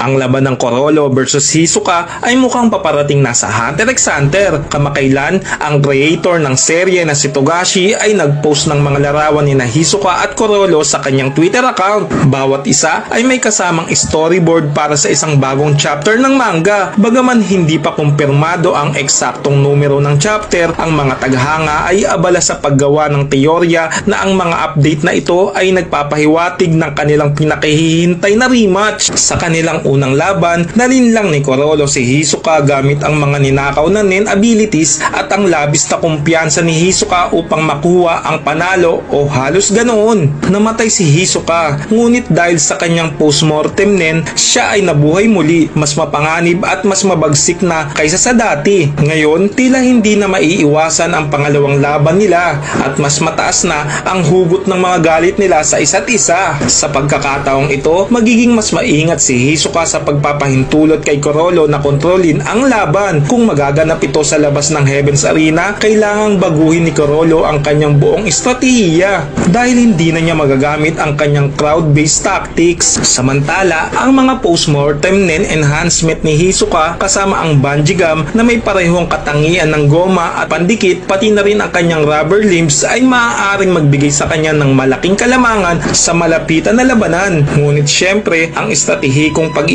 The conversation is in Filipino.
Ang laban ng Corolla versus Hisoka ay mukhang paparating na sa Hunter x Hunter. Kamakailan, ang creator ng serye na si Togashi ay nagpost ng mga larawan ni Hisoka at Corolla sa kanyang Twitter account. Bawat isa ay may kasamang storyboard para sa isang bagong chapter ng manga. Bagaman hindi pa kumpirmado ang eksaktong numero ng chapter, ang mga taghanga ay abala sa paggawa ng teorya na ang mga update na ito ay nagpapahiwatig ng kanilang pinakahihintay na rematch. Sa kanilang unang laban, nalinlang ni Corolla si Hisoka gamit ang mga ninakaw na nen abilities at ang labis na kumpiyansa ni Hisoka upang makuha ang panalo o halos ganoon. Namatay si Hisoka, ngunit dahil sa kanyang postmortem nen, siya ay nabuhay muli, mas mapanganib at mas mabagsik na kaysa sa dati. Ngayon, tila hindi na maiiwasan ang pangalawang laban nila at mas mataas na ang hugot ng mga galit nila sa isa't isa. Sa pagkakataong ito, magiging mas maingat si Hisoka sa pagpapahintulot kay Corolla na kontrolin ang laban. Kung magaganap ito sa labas ng Heaven's Arena, kailangang baguhin ni Corolla ang kanyang buong estratehiya dahil hindi na niya magagamit ang kanyang crowd-based tactics. Samantala, ang mga postmortem nen enhancement ni Hisoka kasama ang bungee gum na may parehong katangian ng goma at pandikit pati na rin ang kanyang rubber limbs ay maaaring magbigay sa kanya ng malaking kalamangan sa malapitan na labanan. Ngunit syempre, ang estratehikong pag